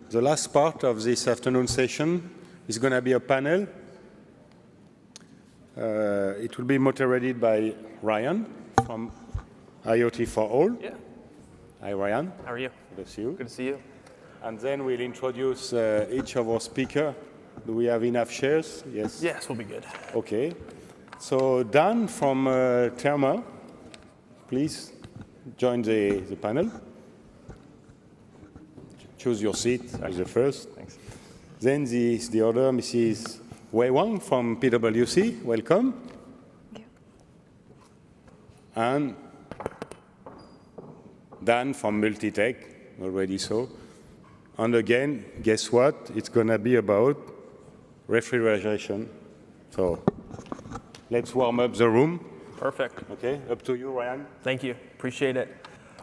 the last part of this afternoon session is going to be a panel. It will be moderated by Ryan from IoT for All. Yeah. Hi, Ryan. How are you? Good to see you. Good to see you. And then we'll introduce each of our speakers. Do we have enough chairs? Yes. Yes, we'll be good. Okay. So Dan from Therma, please join the panel. Choose your seat as the first. Thanks. Then the other, Mrs. Wei Wang from PwC. Welcome. Thank you. And Dan from MultiTech, already saw. And again, guess what? It's going to be about refrigeration. So let's warm up the room. Perfect. Okay, up to you, Ryan. Thank you. Appreciate it.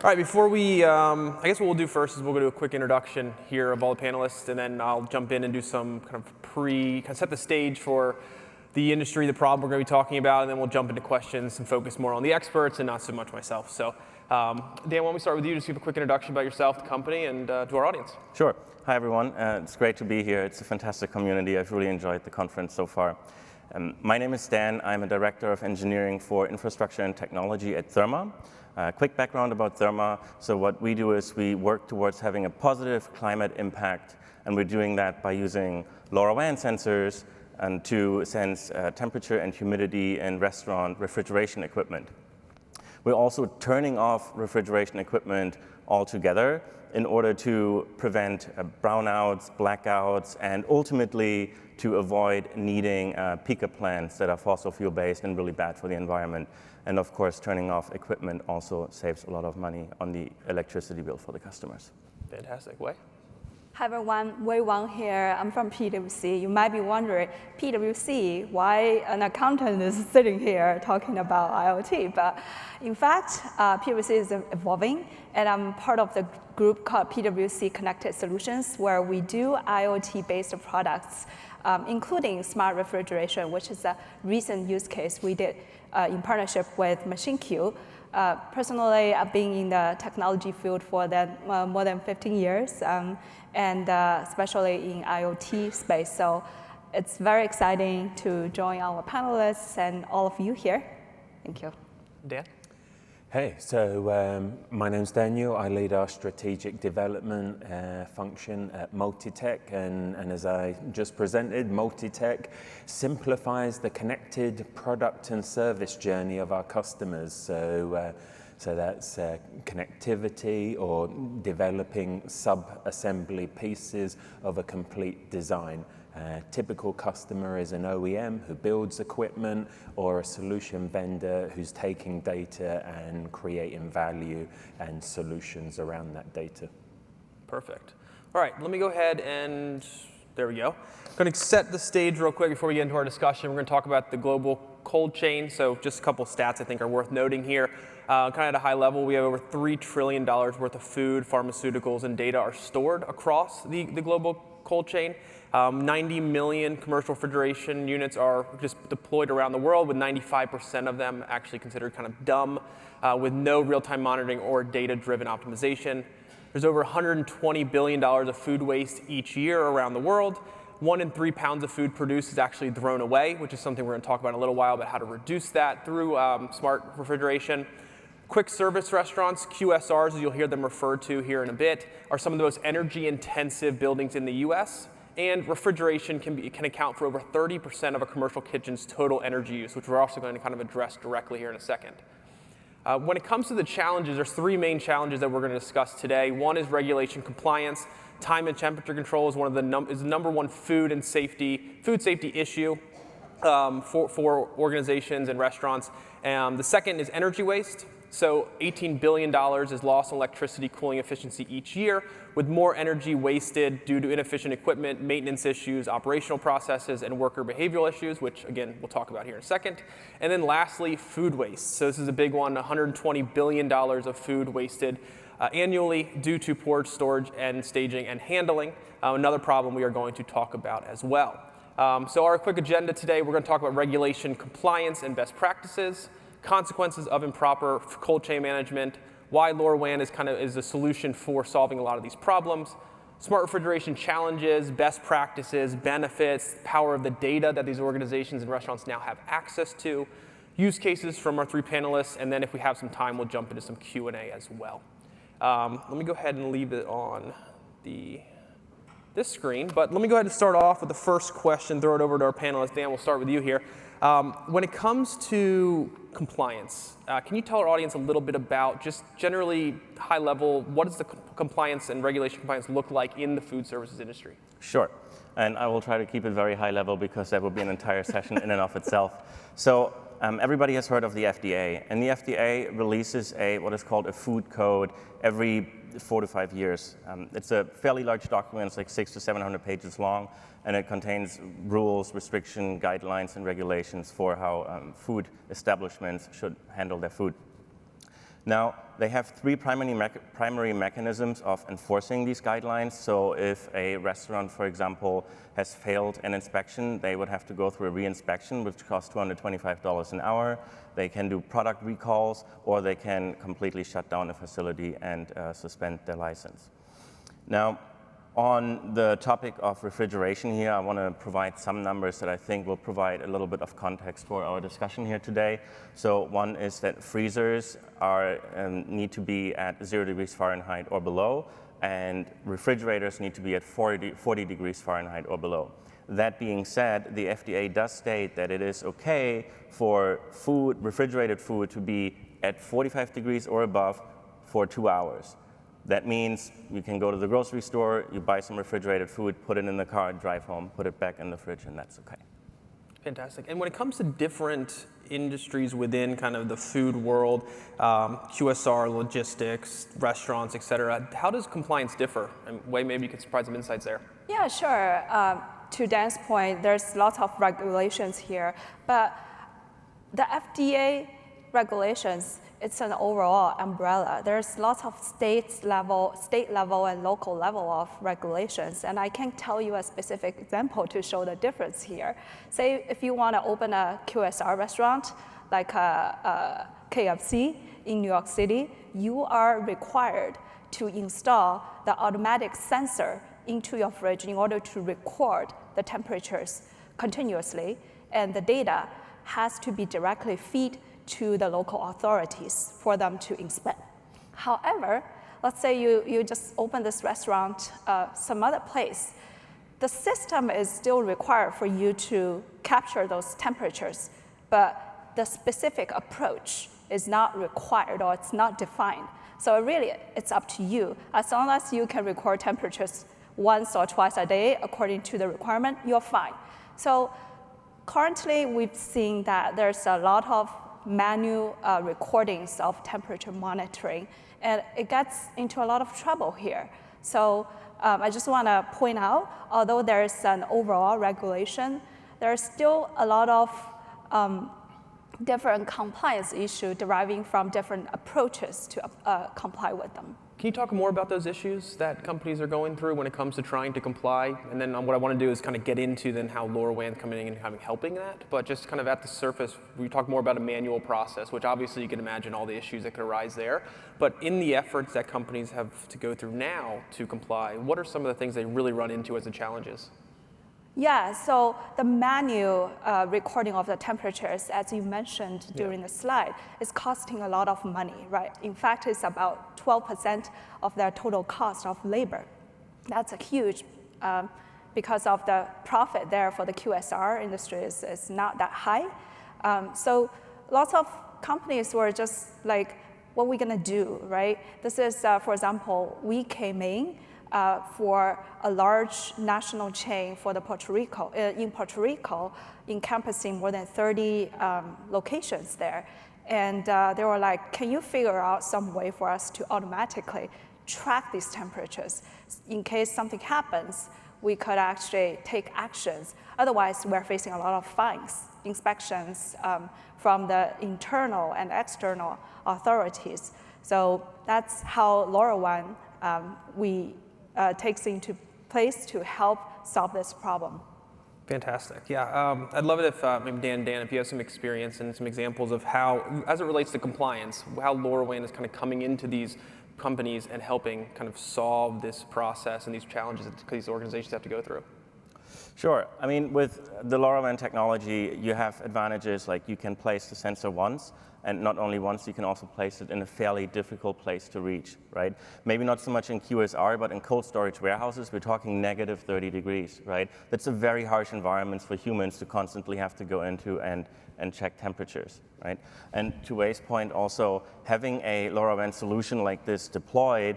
All right, before we, I guess what we'll do first is we'll go do a quick introduction here of all the panelists, and then I'll jump in and do some kind of set the stage for the industry, the problem we're going to be talking about, and then we'll jump into questions and focus more on the experts and not so much myself. So, Dan, why don't we start with you? Just give a quick introduction about yourself, the company, and to our audience. Sure. Hi, everyone. It's great to be here. It's a fantastic community. I've really enjoyed the conference so far. My name is Dan. I'm a director of engineering for infrastructure and technology at Therma. Quick background about Therma. So what we do is we work towards having a positive climate impact, and we're doing that by using LoRaWAN sensors and to sense temperature and humidity in restaurant refrigeration equipment. We're also turning off refrigeration equipment altogether in order to prevent brownouts, blackouts, and ultimately to avoid needing peaker plants that are fossil fuel based and really bad for the environment. And of course, turning off equipment also saves a lot of money on the electricity bill for the customers. Fantastic. Wei? Hi everyone, Wei Wang here. I'm from PwC. You might be wondering, PwC, why an accountant is sitting here talking about IoT? But in fact, PwC is evolving, and I'm part of the group called PwC Connected Solutions, where we do IoT-based products, including smart refrigeration, which is a recent use case we did in partnership with MachineQ. Personally, I've been in the technology field for more than 15 years, and especially in IoT space. So it's very exciting to join our panelists and all of you here. Thank you. Dan? Hey, so my name's Daniel. I lead our strategic development function at MultiTech, and as I just presented, MultiTech simplifies the connected product and service journey of our customers. So that's connectivity or developing sub-assembly pieces of a complete design. Typical customer is an OEM who builds equipment, or a solution vendor who's taking data and creating value and solutions around that data. Perfect. All right, let me go ahead and, there we go. I'm going to set the stage real quick before we get into our discussion. We're going to talk about the global cold chain. So just a couple stats I think are worth noting here. Kind of at a high level, we have over $3 trillion worth of food, pharmaceuticals, and data are stored across the global cold chain. 90 million commercial refrigeration units are just deployed around the world, with 95% of them actually considered kind of dumb, with no real-time monitoring or data-driven optimization. There's over $120 billion of food waste each year around the world. 1 in 3 pounds of food produced is actually thrown away, which is something we're going to talk about in a little while, about how to reduce that through smart refrigeration. Quick service restaurants, QSRs, as you'll hear them referred to here in a bit, are some of the most energy-intensive buildings in the US. And refrigeration can account for over 30% of a commercial kitchen's total energy use, which we're also going to kind of address directly here in a second. When it comes to the challenges, there's 3 main challenges that we're going to discuss today. One is regulation compliance. Time and temperature control is the number one food safety issue for organizations and restaurants. The second is energy waste. So $18 billion is lost in electricity cooling efficiency each year, with more energy wasted due to inefficient equipment, maintenance issues, operational processes, and worker behavioral issues, which, again, we'll talk about here in a second. And then lastly, food waste. So this is a big one, $120 billion of food wasted annually due to poor storage and staging and handling, another problem we are going to talk about as well. So our quick agenda today, we're going to talk about regulation compliance and best practices, consequences of improper cold chain management, why LoRaWAN is a solution for solving a lot of these problems, smart refrigeration challenges, best practices, benefits, power of the data that these organizations and restaurants now have access to, use cases from our 3 panelists, and then if we have some time, we'll jump into some Q&A as well. Let me go ahead and leave it on this screen, but let me go ahead and start off with the first question, throw it over to our panelists. Dan, we'll start with you here. When it comes to compliance, can you tell our audience a little bit about, just generally high level, what does the compliance and regulation compliance look like in the food services industry? Sure. And I will try to keep it very high level because that would be an entire session in and of itself. So everybody has heard of the FDA, and the FDA releases what is called a food code every 4 to 5 years. It's a fairly large document, it's like 600 to 700 pages long, and it contains rules, restriction, guidelines, and regulations for how food establishments should handle their food. Now, they have 3 primary mechanisms of enforcing these guidelines. So if a restaurant, for example, has failed an inspection, they would have to go through a re-inspection, which costs $225 an hour. They can do product recalls, or they can completely shut down a facility and suspend their license. Now, on the topic of refrigeration here, I want to provide some numbers that I think will provide a little bit of context for our discussion here today. So one is that freezers need to be at 0 degrees Fahrenheit or below, and refrigerators need to be at 40 degrees Fahrenheit or below. That being said, the FDA does state that it is okay for refrigerated food to be at 45 degrees or above for 2 hours. That means you can go to the grocery store, you buy some refrigerated food, put it in the car, drive home, put it back in the fridge, and that's okay. Fantastic. And when it comes to different industries within kind of the food world, QSR, logistics, restaurants, et cetera, how does compliance differ? And Wei, maybe you could provide some insights there. Yeah, sure. To Dan's point, there's lots of regulations here, but the FDA regulations, it's an overall umbrella. There's lots of state level and local level of regulations, and I can tell you a specific example to show the difference here. Say if you want to open a QSR restaurant, like a KFC in New York City, you are required to install the automatic sensor into your fridge in order to record the temperatures continuously, and the data has to be directly fed to the local authorities for them to inspect. However, let's say you just open this restaurant some other place. The system is still required for you to capture those temperatures, but the specific approach is not required or it's not defined. So really, it's up to you. As long as you can record temperatures once or twice a day according to the requirement, you're fine. So currently, we've seen that there's a lot of manual recordings of temperature monitoring, and it gets into a lot of trouble here. So I just want to point out, although there's an overall regulation, there's still a lot of different compliance issues deriving from different approaches to comply with them. Can you talk more about those issues that companies are going through when it comes to trying to comply? And then what I want to do is kind of get into then how LoRaWAN coming in and helping that. But just kind of at the surface, we talk more about a manual process, which obviously you can imagine all the issues that could arise there. But in the efforts that companies have to go through now to comply, what are some of the things they really run into as the challenges? Yeah, so the manual recording of the temperatures, as you mentioned during the slide, is costing a lot of money, right? In fact, it's about 12% of their total cost of labor. That's a huge, because of the profit there for the QSR industry is not that high. So lots of companies were just like, what are we gonna do, right? This is, for example, we came in for a large national chain for in Puerto Rico, encompassing more than 30 locations there. And they were like, can you figure out some way for us to automatically track these temperatures? In case something happens, we could actually take actions. Otherwise, we're facing a lot of fines, inspections from the internal and external authorities. So that's how LoRaWAN takes into place to help solve this problem. Fantastic. Yeah, I'd love it if maybe Dan, if you have some experience and some examples of how, as it relates to compliance, how LoRaWAN is kind of coming into these companies and helping kind of solve this process and these challenges that these organizations have to go through? Sure. I mean, with the LoRaWAN technology, you have advantages like you can place the sensor once, and not only once, you can also place it in a fairly difficult place to reach, right? Maybe not so much in QSR, but in cold storage warehouses, we're talking negative 30 degrees, right? That's a very harsh environment for humans to constantly have to go into and check temperatures, right? And to Wei's point also, having a LoRaWAN solution like this deployed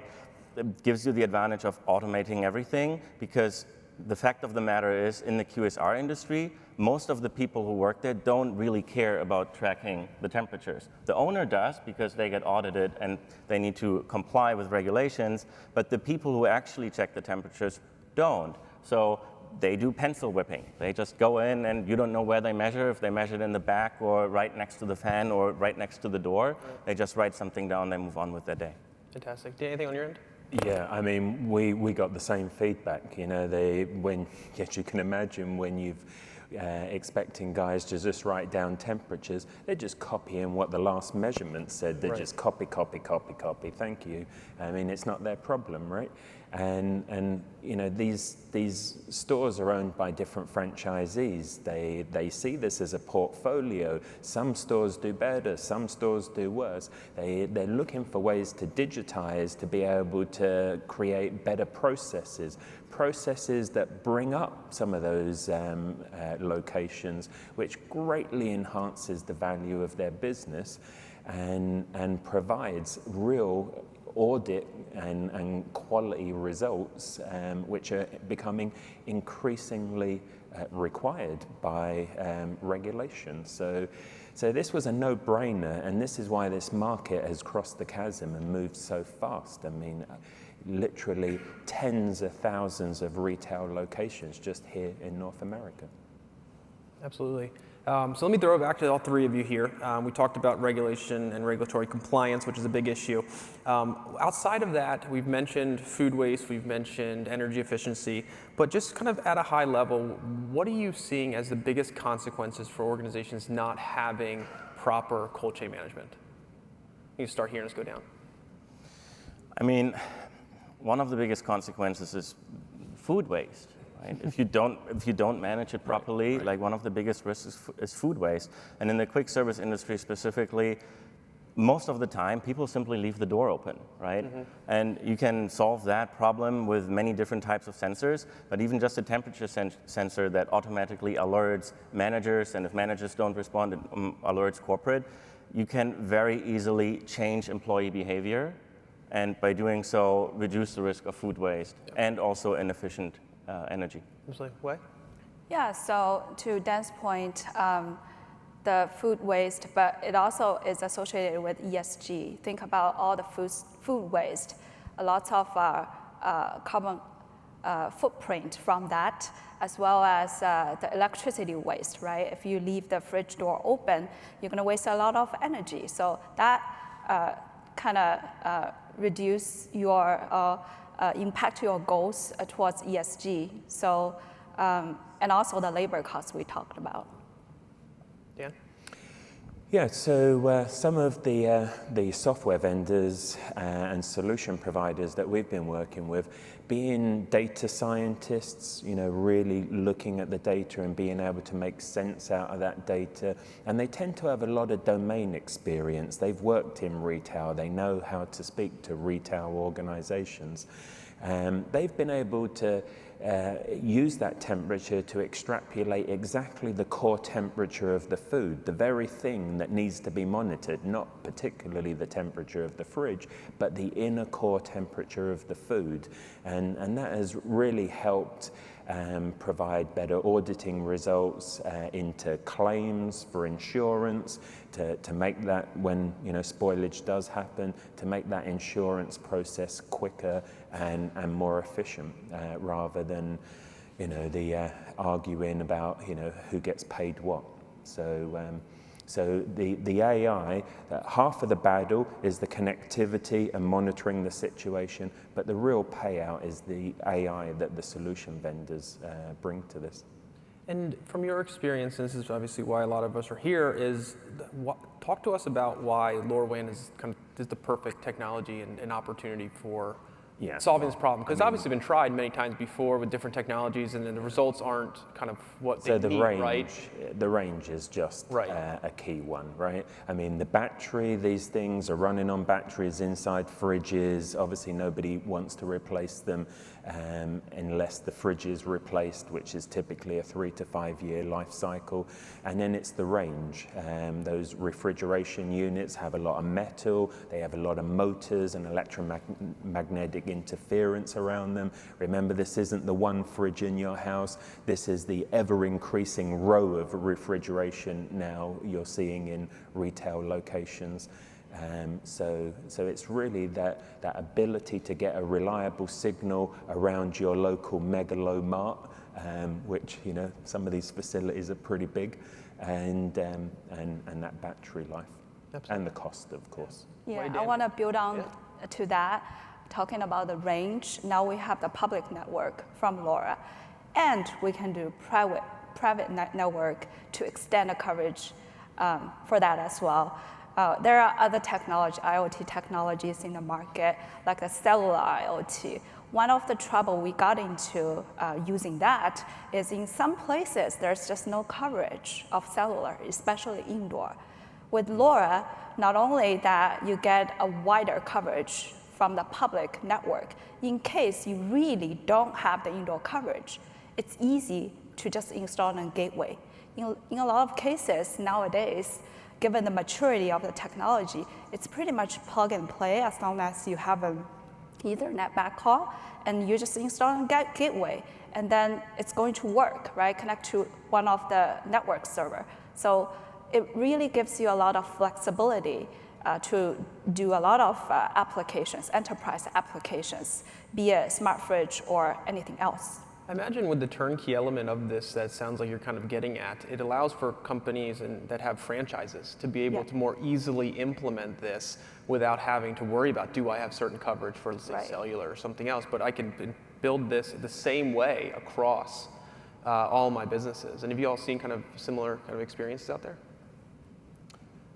gives you the advantage of automating everything, because the fact of the matter is, in the QSR industry, most of the people who work there don't really care about tracking the temperatures. The owner does, because they get audited and they need to comply with regulations, but the people who actually check the temperatures don't. So they do pencil whipping. They just go in and you don't know where they measure, if they measured in the back or right next to the fan or right next to the door. They just write something down, they move on with their day. Fantastic. Anything on your end? Yeah, I mean, we got the same feedback. You know, yes, you can imagine when you've expecting guys to just write down temperatures, they're just copying what the last measurement said. They just copy. Thank you. I mean, it's not their problem, right? And you know, these stores are owned by different franchisees. They see this as a portfolio. Some stores do better, some stores do worse. They're looking for ways to digitize, to be able to create better processes that bring up some of those locations, which greatly enhances the value of their business and provides real audit and quality results, which are becoming increasingly required by regulation. So this was a no-brainer, and this is why this market has crossed the chasm and moved so fast. I mean, literally tens of thousands of retail locations just here in North America. Absolutely. So let me throw it back to all three of you here. We talked about regulation and regulatory compliance, which is a big issue. Outside of that, we've mentioned food waste, we've mentioned energy efficiency, but just kind of at a high level, what are you seeing as the biggest consequences for organizations not having proper cold chain management? You can start here and let's go down. I mean, one of the biggest consequences is food waste. Right? If you don't manage it properly, like one of the biggest risks is food waste. And in the quick service industry specifically, most of the time people simply leave the door open, right? Mm-hmm. And you can solve that problem with many different types of sensors, but even just a temperature sensor that automatically alerts managers, and if managers don't respond, it alerts corporate, you can very easily change employee behavior, and by doing so, reduce the risk of food waste and also inefficient energy. Wei? Yeah, so to Dan's point, the food waste, but it also is associated with ESG. Think about all the food waste, a lot of carbon footprint from that, as well as the electricity waste, right? If you leave the fridge door open, you're gonna waste a lot of energy. So that kind of reduce your impact your goals towards ESG. So, and also the labor costs we talked about. Dan? Yeah, so some of the software vendors and solution providers that we've been working with, being data scientists, you know, really looking at the data and being able to make sense out of that data. And they tend to have a lot of domain experience. They've worked in retail. They know how to speak to retail organizations. They've been able to use that temperature to extrapolate exactly the core temperature of the food, the very thing that needs to be monitored, not particularly the temperature of the fridge, but the inner core temperature of the food. And that has really helped provide better auditing results into claims for insurance, to make that, when spoilage does happen, to make that insurance process quicker and more efficient, rather than the arguing about who gets paid what. So the AI, half of the battle is the connectivity and monitoring the situation, but the real payout is the AI that the solution vendors bring to this. And from your experience, and this is obviously why a lot of us are here, is talk to us about why LoRaWAN is the perfect technology and opportunity for solving this problem. Because obviously been tried many times before with different technologies, and then the results aren't kind of what they need, right? The range is just a key one, right? I mean, the battery, these things are running on batteries inside fridges. Obviously, nobody wants to replace them unless the fridge is replaced, which is typically a 3 to 5 year life cycle. And then it's the range. Those refrigeration units have a lot of metal. They have a lot of motors and electromagnetic interference around them. Remember, this isn't the one fridge in your house. This is the ever-increasing row of refrigeration now you're seeing in retail locations. So it's really that ability to get a reliable signal around your local megalo mart, which, you know, some of these facilities are pretty big, and that battery life. Absolutely. And the cost, of course. Yeah, I want to build on to that. Talking about the range, now we have the public network from LoRa, and we can do private network to extend the coverage for that as well. There are other IoT technologies in the market, like the cellular IoT. One of the trouble we got into using that is in some places there's just no coverage of cellular, especially indoor. With LoRa, not only that you get a wider coverage from the public network, in case you really don't have the indoor coverage, it's easy to just install a gateway. In a lot of cases nowadays, given the maturity of the technology, it's pretty much plug and play as long as you have an Ethernet backhaul and you just install a gateway, and then it's going to work, right? Connect to one of the network server. So it really gives you a lot of flexibility to do a lot of applications, enterprise applications, be it smart fridge or anything else. I imagine with the turnkey element of this that sounds like you're kind of getting at, it allows for companies that have franchises to be able to more easily implement this without having to worry about, do I have certain coverage for, let's say, cellular or something else, but I can build this the same way across all my businesses. And have you all seen kind of similar kind of experiences out there?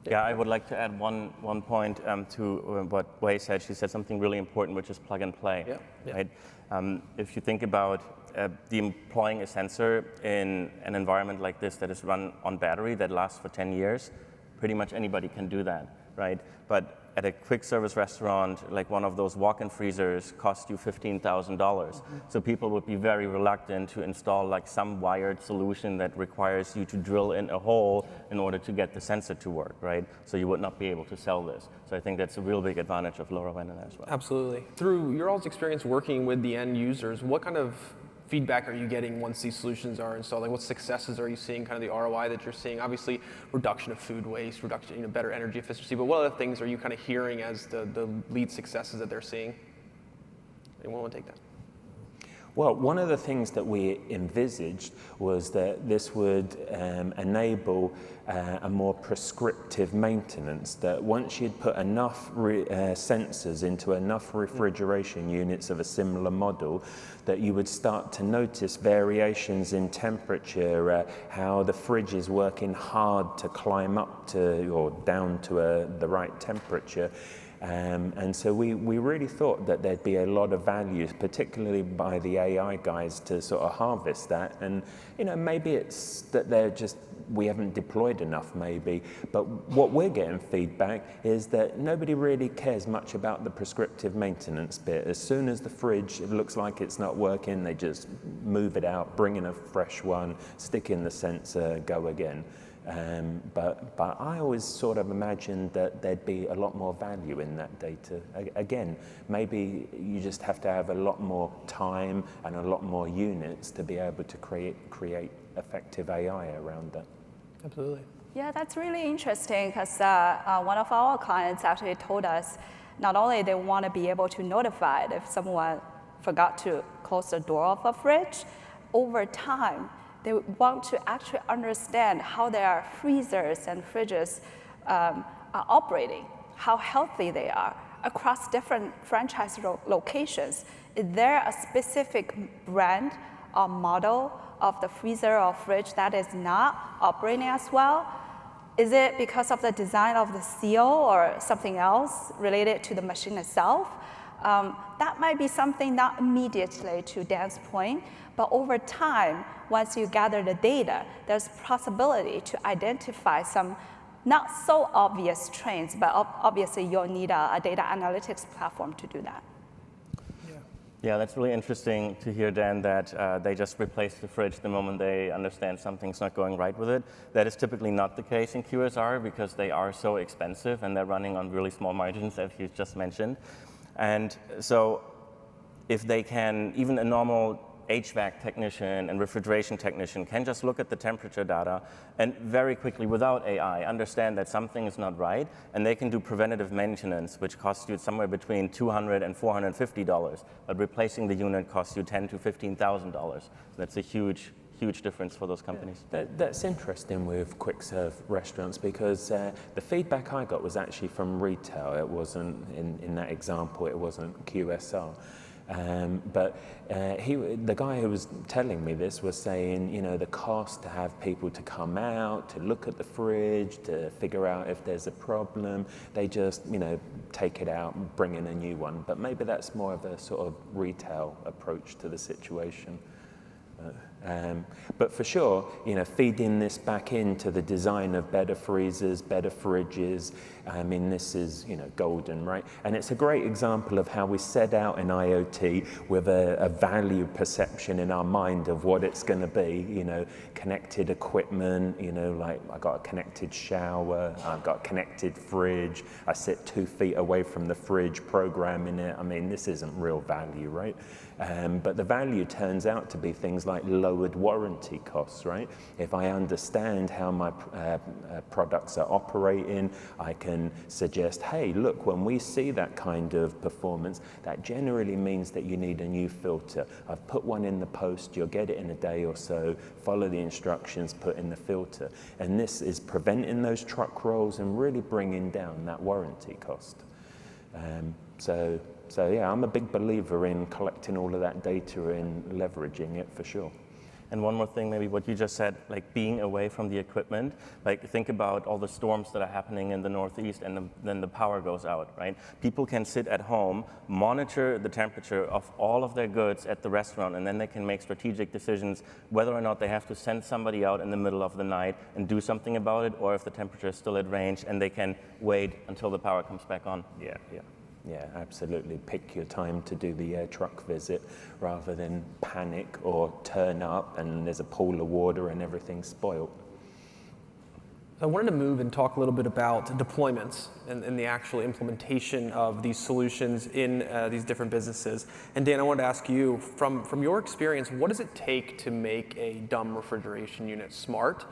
Yeah, I would like to add one point to what Wei said. She said something really important, which is plug and play. Right? If you think about deploying a sensor in an environment like this that is run on battery that lasts for 10 years, pretty much anybody can do that, right? But at a quick service restaurant, like one of those walk-in freezers costs you $15,000. So people would be very reluctant to install like some wired solution that requires you to drill in a hole in order to get the sensor to work, right? So you would not be able to sell this. So I think that's a real big advantage of LoRaWAN in that as well. Absolutely. Through your all's experience working with the end users, what kind of feedback are you getting once these solutions are installed? Like, what successes are you seeing, kind of the ROI that you're seeing? Obviously, reduction of food waste, reduction, better energy efficiency, but what other things are you kind of hearing as the lead successes that they're seeing? Anyone want to take that? Well, one of the things that we envisaged was that this would enable a more prescriptive maintenance, that once you'd put enough sensors into enough refrigeration units of a similar model, that you would start to notice variations in temperature, how the fridge is working hard to climb up to or down to the right temperature. And so we really thought that there'd be a lot of value, particularly by the AI guys, to sort of harvest that. And maybe it's that we haven't deployed enough, maybe. But what we're getting feedback is that nobody really cares much about the prescriptive maintenance bit. As soon as the fridge looks like it's not working, they just move it out, bring in a fresh one, stick in the sensor, go again. But I always sort of imagined that there'd be a lot more value in that data. Again, maybe you just have to have a lot more time and a lot more units to be able to create effective AI around that. Absolutely. Yeah, that's really interesting because one of our clients actually told us not only they want to be able to notify if someone forgot to close the door of a fridge, over time, they want to actually understand how their freezers and fridges are operating, how healthy they are across different franchise locations. Is there a specific brand or model of the freezer or fridge that is not operating as well? Is it because of the design of the seal or something else related to the machine itself? That might be something not immediately to Dan's point, but over time, once you gather the data, there's possibility to identify some not so obvious trends, but obviously you'll need a data analytics platform to do that. Yeah, that's really interesting to hear, Dan, that they just replace the fridge the moment they understand something's not going right with it. That is typically not the case in QSR because they are so expensive and they're running on really small margins, as you just mentioned. And so if they can, even a normal HVAC technician and refrigeration technician can just look at the temperature data and very quickly, without AI, understand that something is not right, and they can do preventative maintenance, which costs you somewhere between $200 and $450, but replacing the unit costs you $10,000 to $15,000. That's a huge difference for those companies. That's interesting with quick serve restaurants because the feedback I got was actually from retail. It wasn't, in that example, it wasn't QSR. But the guy who was telling me this was saying, the cost to have people to come out, to look at the fridge, to figure out if there's a problem, they just, take it out and bring in a new one. But maybe that's more of a sort of retail approach to the situation. But for sure, feeding this back into the design of better freezers, better fridges, this is, golden, right? And it's a great example of how we set out in IoT with a value perception in our mind of what it's going to be, connected equipment, like I got a connected shower, I've got a connected fridge, I sit 2 feet away from the fridge programming it. This isn't real value, right? But the value turns out to be things like lowered warranty costs, right? If I understand how my products are operating, I can suggest, hey, look, when we see that kind of performance, that generally means that you need a new filter. I've put one in the post, you'll get it in a day or so, follow the instructions, put in the filter. And this is preventing those truck rolls and really bringing down that warranty cost. So yeah, I'm a big believer in collecting all of that data and leveraging it for sure. And one more thing, maybe what you just said, like being away from the equipment, like think about all the storms that are happening in the Northeast and then the power goes out, right? People can sit at home, monitor the temperature of all of their goods at the restaurant, and then they can make strategic decisions whether or not they have to send somebody out in the middle of the night and do something about it, or if the temperature is still at range and they can wait until the power comes back on. Yeah, absolutely. Pick your time to do the truck visit rather than panic or turn up and there's a pool of water and everything's spoiled. I wanted to move and talk a little bit about deployments and the actual implementation of these solutions in these different businesses. And Dan, I wanted to ask you, from your experience, what does it take to make a dumb refrigeration unit smart?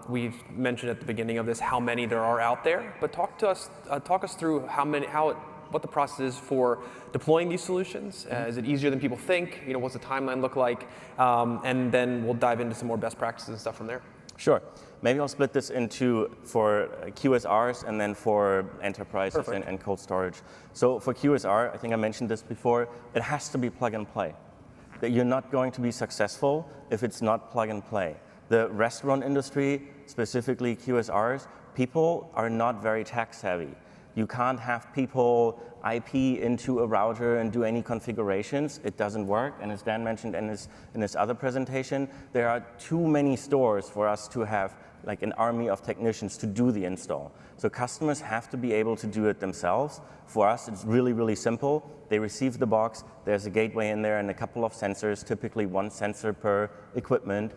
We've mentioned at the beginning of this how many there are out there, but talk us through what the process is for deploying these solutions. Is it easier than people think? What's the timeline look like? And then we'll dive into some more best practices and stuff from there. Sure. Maybe I'll split this into for QSRs and then for enterprises and cold storage. So for QSR, I think I mentioned this before, it has to be plug and play. That you're not going to be successful if it's not plug and play. The restaurant industry, specifically QSRs, people are not very tech savvy. You can't have people IP into a router and do any configurations. It doesn't work. And as Dan mentioned in his other presentation, there are too many stores for us to have like an army of technicians to do the install. So customers have to be able to do it themselves. For us, it's really, really simple. They receive the box. There's a gateway in there and a couple of sensors, typically one sensor per equipment.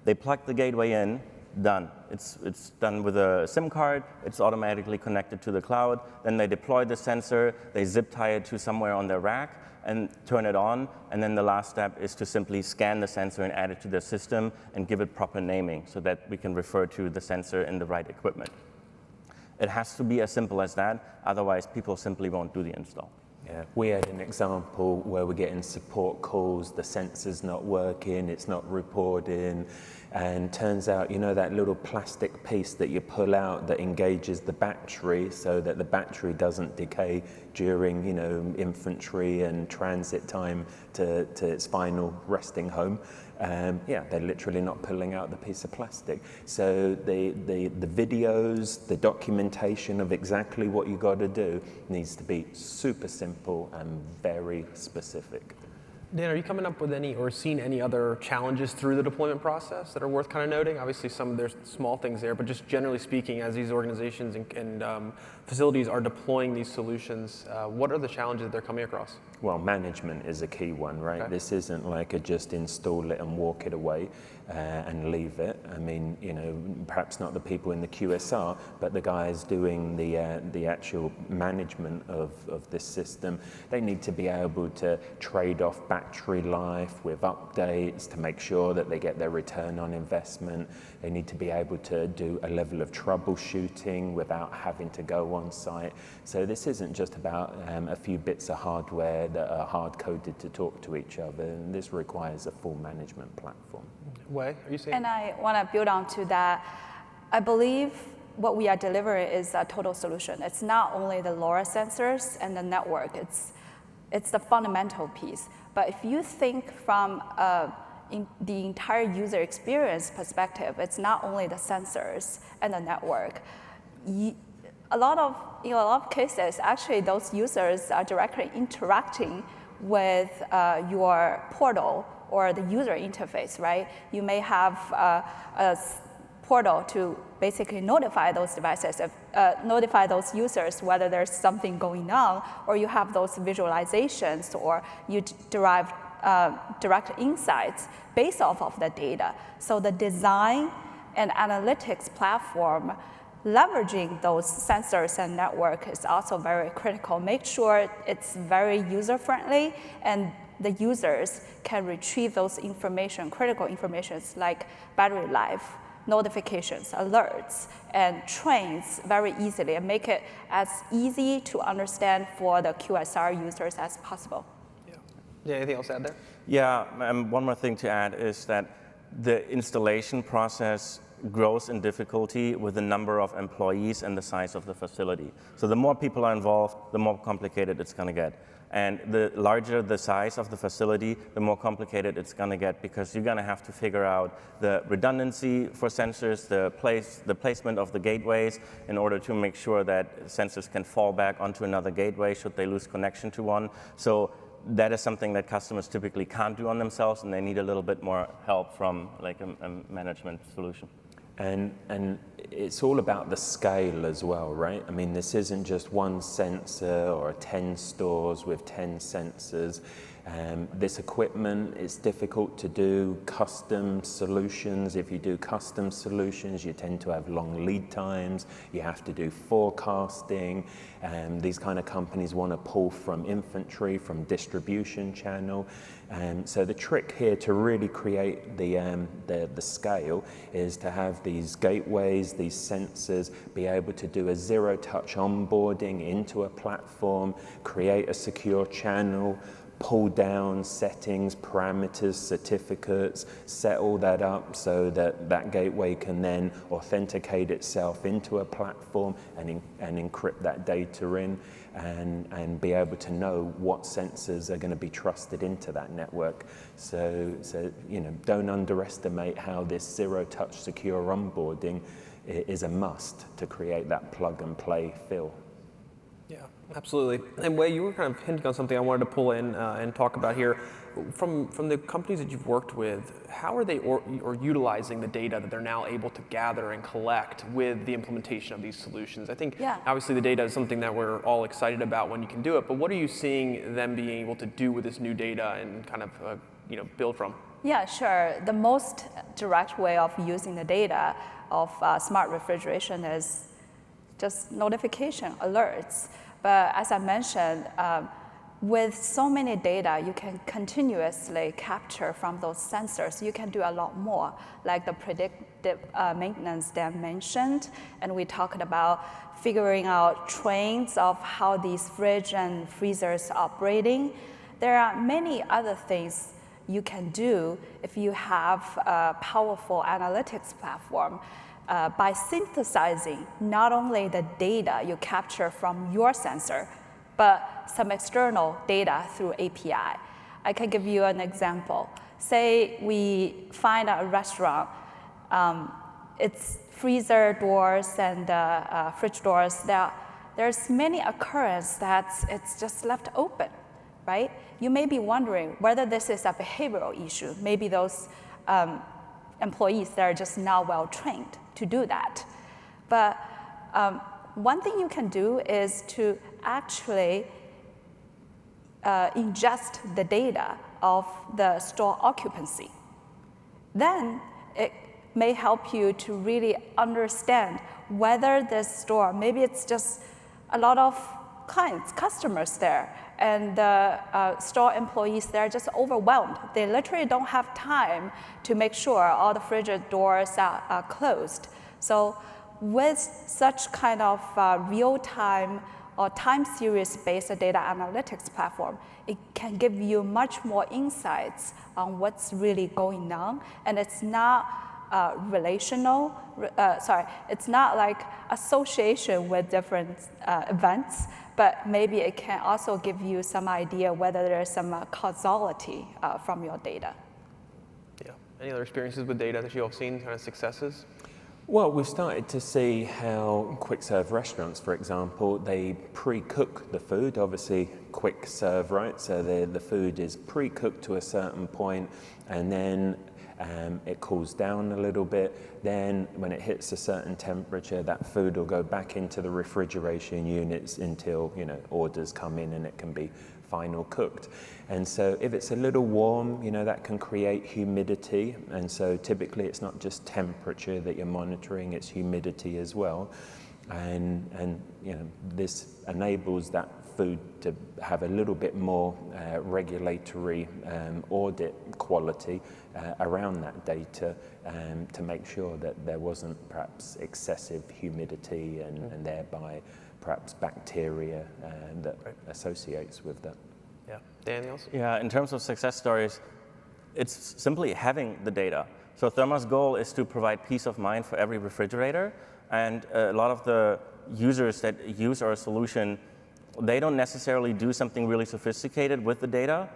They plug the gateway in. Done. It's done with a SIM card. It's automatically connected to the cloud. Then they deploy the sensor. They zip tie it to somewhere on their rack and turn it on. And then the last step is to simply scan the sensor and add it to the system and give it proper naming so that we can refer to the sensor in the right equipment. It has to be as simple as that. Otherwise, people simply won't do the install. Yeah, we had an example where we're getting support calls, the sensor's not working, it's not reporting, and turns out, you know, that little plastic piece that you pull out that engages the battery so that the battery doesn't decay during, you know, infancy and transit time to its final resting home. Yeah, they're literally not pulling out the piece of plastic. So the videos, the documentation of exactly what you got to do needs to be super simple and very specific. Dan, are you coming up with any or seen any other challenges through the deployment process that are worth kind of noting? Obviously, there's small things there, but just generally speaking, as these organizations and facilities are deploying these solutions, what are the challenges they're coming across? Well, management is a key one, right? Okay. This isn't like a just install it and walk it away and leave it. I mean, you know, perhaps not the people in the QSR, but the guys doing the actual management of this system. They need to be able to trade off battery life with updates to make sure that they get their return on investment. They need to be able to do a level of troubleshooting without having to go on site. So this isn't just about a few bits of hardware that are hard-coded to talk to each other, and this requires a full management platform. Wei, are you saying? And I want to build on to that. I believe what we are delivering is a total solution. It's not only the LoRa sensors and the network, it's the fundamental piece. But if you think from in the entire user experience perspective, it's not only the sensors and the network. In a lot of cases, actually those users are directly interacting with your portal or the user interface, right? You may have a portal to basically notify those devices, notify those users whether there's something going on, or you have those visualizations, or you derive direct insights based off of the data. So the design and analytics platform leveraging those sensors and network is also very critical. Make sure it's very user-friendly and the users can retrieve those information, critical informations like battery life, notifications, alerts, and trains very easily and make it as easy to understand for the QSR users as possible. Yeah, anything else to add there? Yeah, one more thing to add is that the installation process grows in difficulty with the number of employees and the size of the facility. So the more people are involved, the more complicated it's going to get. And the larger the size of the facility, the more complicated it's going to get, because you're going to have to figure out the redundancy for sensors, the placement of the gateways in order to make sure that sensors can fall back onto another gateway should they lose connection to one. So that is something that customers typically can't do on themselves, and they need a little bit more help from like a management solution. And it's all about the scale as well, right? I mean, this isn't just one sensor or 10 stores with 10 sensors. This equipment is difficult to do custom solutions. If you do custom solutions, you tend to have long lead times. You have to do forecasting. These kind of companies want to pull from inventory, from distribution channel. So the trick here to really create the scale is to have these gateways, these sensors, be able to do a zero-touch onboarding into a platform, create a secure channel, pull down settings, parameters, certificates, set all that up so that that gateway can then authenticate itself into a platform and encrypt that data in and be able to know what sensors are going to be trusted into that network. So you know, don't underestimate how this zero-touch secure onboarding is a must to create that plug-and-play feel. Yeah, absolutely. And Wei, you were kind of hinting on something I wanted to pull in and talk about here. From the companies that you've worked with, how are they or utilizing the data that they're now able to gather and collect with the implementation of these solutions? I think obviously the data is something that we're all excited about when you can do it, but what are you seeing them being able to do with this new data and kind of build from? Yeah, sure. The most direct way of using the data of smart refrigeration is just notification alerts. But as I mentioned, with so many data you can continuously capture from those sensors, you can do a lot more, like the predictive maintenance Dan mentioned, and we talked about figuring out trends of how these fridge and freezers are operating. There are many other things you can do if you have a powerful analytics platform by synthesizing not only the data you capture from your sensor, but some external data through API. I can give you an example. Say we find a restaurant, its freezer doors and fridge doors, there's many occurrences that it's just left open, right? You may be wondering whether this is a behavioral issue. Maybe those employees, they're just not well trained to do that. But one thing you can do is to actually ingest the data of the store occupancy. Then it may help you to really understand whether this store, maybe it's just a lot of clients, customers there, and the store employees, they're just overwhelmed. They literally don't have time to make sure all the fridge doors are closed. So with such kind of real-time or time series-based data analytics platform, it can give you much more insights on what's really going on, and it's not relational, it's not like association with different events, but maybe it can also give you some idea whether there's some causality from your data. Yeah. Any other experiences with data that you all have seen, kind of successes? Well, we've started to see how quick serve restaurants, for example, they pre-cook the food, obviously quick serve, right? So the food is pre-cooked to a certain point, and then it cools down a little bit. Then when it hits a certain temperature, that food will go back into the refrigeration units until, you know, orders come in and it can be final cooked. And so if it's a little warm, you know, that can create humidity. And so typically it's not just temperature that you're monitoring, it's humidity as well. And you know, this enables that food to have a little bit more regulatory audit quality around that data to make sure that there wasn't perhaps excessive humidity and thereby perhaps bacteria that associates with that. Yeah. Daniels? Yeah, in terms of success stories, it's simply having the data. So Therma's goal is to provide peace of mind for every refrigerator, and a lot of the users that use our solution, they don't necessarily do something really sophisticated with the data,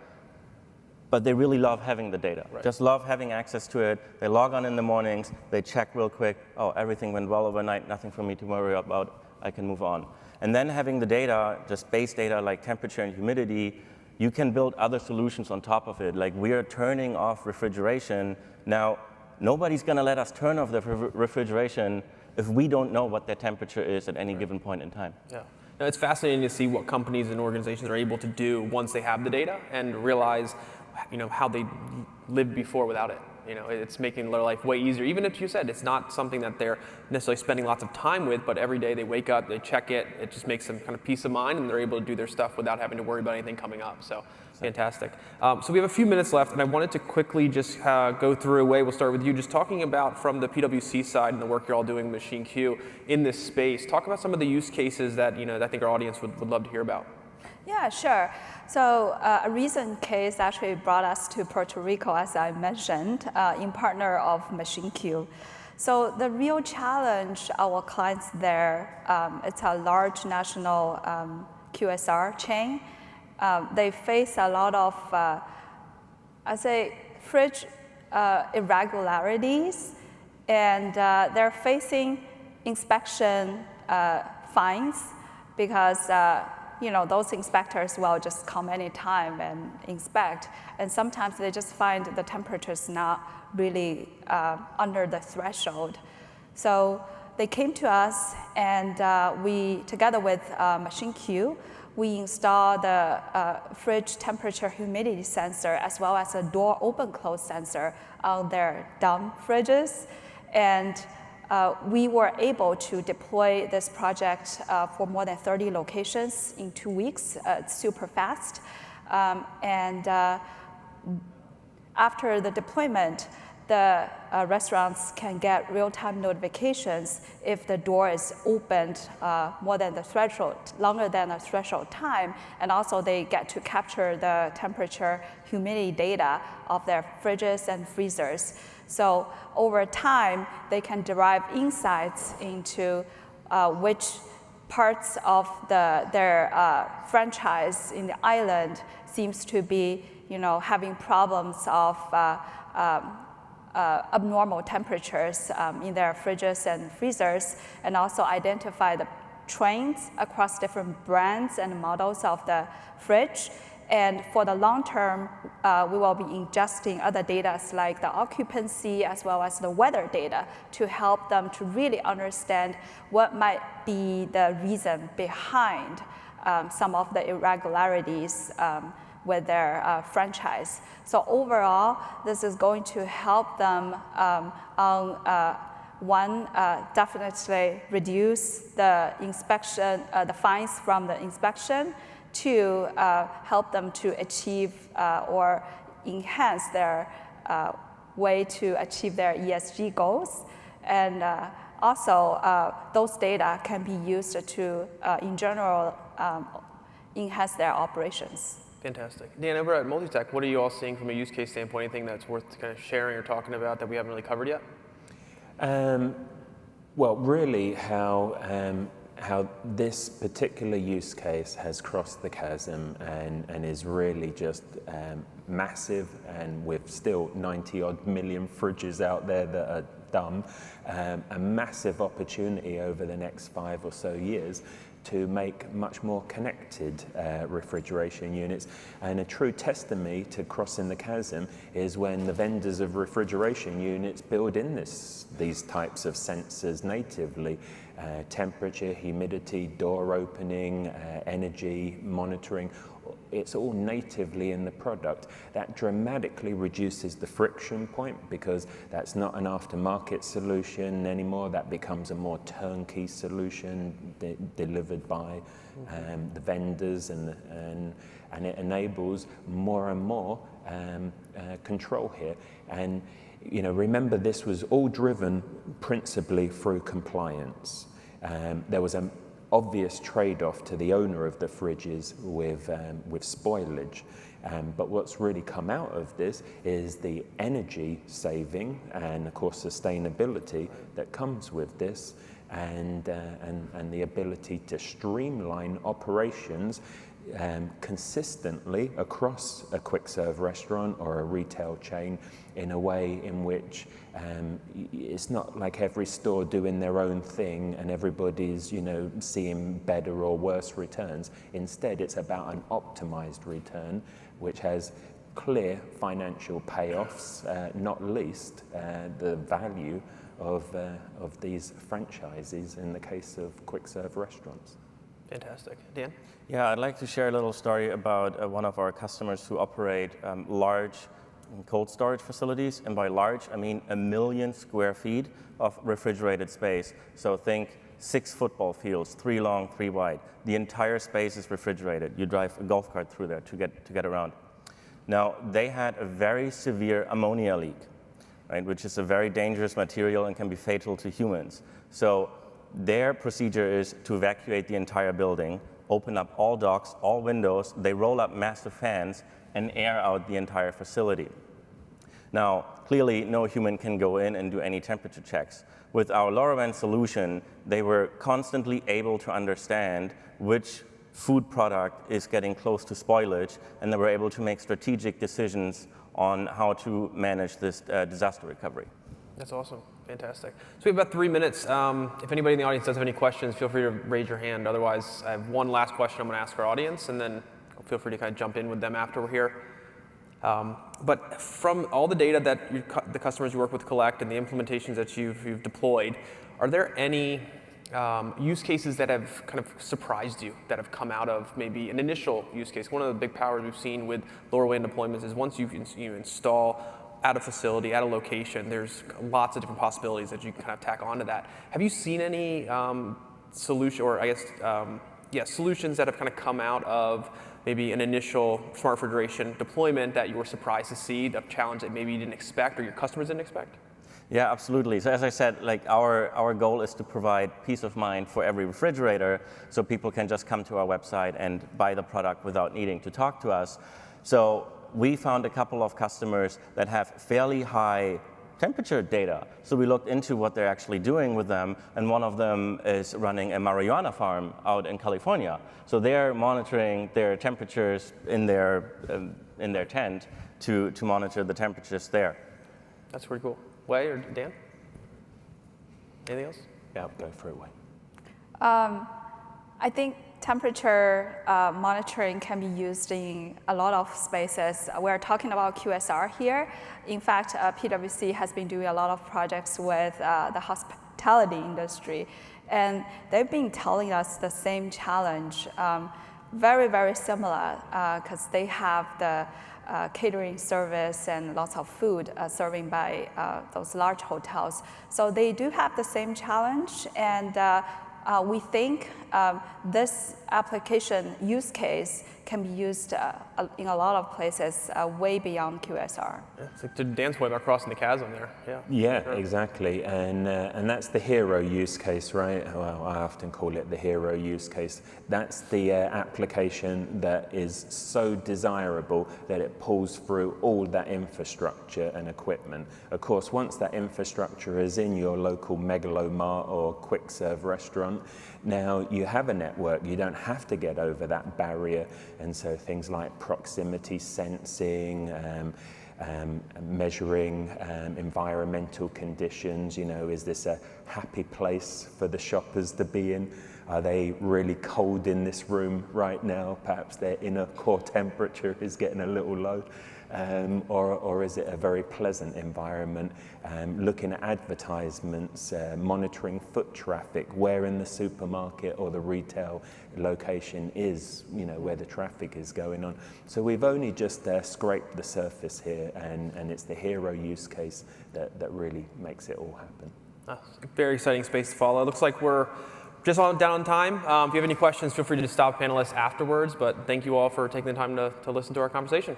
but they really love having the data. Right. Just love having access to it. They log on in the mornings, they check real quick, oh, everything went well overnight, nothing for me to worry about, I can move on. And then having the data, just base data like temperature and humidity, you can build other solutions on top of it. Like we are turning off refrigeration. Now, nobody's gonna let us turn off the refrigeration if we don't know what their temperature is at any given point in time. Yeah. Now, it's fascinating to see what companies and organizations are able to do once they have the data and realize, you know, how they lived before without it. You know, it's making their life way easier. Even if you said it's not something that they're necessarily spending lots of time with, but every day they wake up, they check it, it just makes them kind of peace of mind, and they're able to do their stuff without having to worry about anything coming up. So fantastic. So we have a few minutes left, and I wanted to quickly just go through a way. We'll start with you, just talking about from the PwC side and the work you're all doing with Machine Q in this space. Talk about some of the use cases that, you know, that I think our audience would love to hear about. Yeah, sure. So a recent case actually brought us to Puerto Rico, as I mentioned, in partner of Machine Q. So the real challenge our clients there, it's a large national QSR chain. They face a lot of, I say, fridge irregularities, and they're facing inspection fines because you know, those inspectors will just come anytime and inspect, and sometimes they just find the temperature's not really under the threshold. So they came to us, and we, together with Machine Q, we installed the fridge temperature humidity sensor as well as a door open-close sensor on their dumb fridges. And we were able to deploy this project for more than 30 locations in 2 weeks. It's super fast. After the deployment, the restaurants can get real-time notifications if the door is opened more than the threshold, longer than the threshold time, and also they get to capture the temperature, humidity data of their fridges and freezers. So over time, they can derive insights into which parts of their franchise in the island seems to be, having problems of abnormal temperatures in their fridges and freezers, and also identify the trends across different brands and models of the fridge. And for the long term, we will be ingesting other data like the occupancy as well as the weather data to help them to really understand what might be the reason behind some of the irregularities with their franchise. So overall, this is going to help them definitely reduce the inspection, the fines from the inspection, to help them to achieve or enhance their way to achieve their ESG goals. And also, those data can be used to, in general, enhance their operations. Fantastic. Dan, over at MultiTech, what are you all seeing from a use case standpoint? Anything that's worth kind of sharing or talking about that we haven't really covered yet? Well, really how this particular use case has crossed the chasm and is really just massive, and with still 90-odd million fridges out there that are dumb, a massive opportunity over the next 5 or so years to make much more connected refrigeration units. And a true testimony to crossing the chasm is when the vendors of refrigeration units build in these types of sensors natively. Temperature, humidity, door opening, energy monitoring, it's all natively in the product. That dramatically reduces the friction point, because that's not an aftermarket solution anymore. That becomes a more turnkey solution delivered by the vendors, and it enables more and more control here. And remember, this was all driven principally through compliance. There was an obvious trade-off to the owner of the fridges with spoilage. But what's really come out of this is the energy saving and, of course, sustainability that comes with this, and the ability to streamline operations consistently across a quick serve restaurant or a retail chain in a way in which it's not like every store doing their own thing and everybody's seeing better or worse returns. Instead, it's about an optimized return which has clear financial payoffs, not least the value of these franchises in the case of quick serve restaurants. Fantastic. Dan? Yeah, I'd like to share a little story about one of our customers who operate large cold storage facilities. And by large, I mean 1 million square feet of refrigerated space. So think 6 football fields, 3 long, 3 wide. The entire space is refrigerated. You drive a golf cart through there to get around. Now, they had a very severe ammonia leak, right, which is a very dangerous material and can be fatal to humans. So their procedure is to evacuate the entire building, open up all docks, all windows, they roll up massive fans and air out the entire facility. Now, clearly no human can go in and do any temperature checks. With our LoRaWAN solution, they were constantly able to understand which food product is getting close to spoilage, and they were able to make strategic decisions on how to manage this disaster recovery. That's awesome. Fantastic. So we have about 3 minutes. If anybody in the audience does have any questions, feel free to raise your hand. Otherwise, I have one last question I'm going to ask our audience, and then feel free to kind of jump in with them after we're here. But from all the data that the customers you work with collect and the implementations that you've deployed, are there any use cases that have kind of surprised you, that have come out of maybe an initial use case? One of the big powers we've seen with LoRaWAN deployments is once you install at a facility, at a location. There's lots of different possibilities that you can kind of tack onto that. Have you seen any solution, or I guess, solutions that have kind of come out of maybe an initial smart refrigeration deployment that you were surprised to see, a challenge that maybe you didn't expect or your customers didn't expect? Yeah, absolutely. So as I said, like our goal is to provide peace of mind for every refrigerator, so people can just come to our website and buy the product without needing to talk to us. So we found a couple of customers that have fairly high temperature data. So we looked into what they're actually doing with them, and one of them is running a marijuana farm out in California. So they're monitoring their temperatures in their tent to monitor the temperatures there. That's pretty cool. Wei or Dan? Anything else? Yeah, go for it, Wei. I think temperature monitoring can be used in a lot of spaces. We're talking about QSR here. In fact, PwC has been doing a lot of projects with the hospitality industry, and they've been telling us the same challenge, very, very similar, because they have the catering service and lots of food serving by those large hotels. So they do have the same challenge, and we think this application use case can be used in a lot of places way beyond QSR. Yeah, it's like to Dan's point about crossing the chasm there. Yeah, Yeah, sure. exactly, and that's the hero use case, right? Well, I often call it the hero use case. That's the application that is so desirable that it pulls through all that infrastructure and equipment. Of course, once that infrastructure is in your local megalomart or quick serve restaurant, now you have a network. You don't have to get over that barrier, and so things like proximity sensing, measuring environmental conditions, is this a happy place for the shoppers to be in? Are they really cold in this room right now? Perhaps their inner core temperature is getting a little low. Or is it a very pleasant environment? Looking at advertisements, monitoring foot traffic, where in the supermarket or the retail location is, where the traffic is going on. So we've only just scraped the surface here, and it's the hero use case that really makes it all happen. Very exciting space to follow. It looks like we're just down on time. If you have any questions, feel free to stop panelists afterwards, but thank you all for taking the time to listen to our conversation.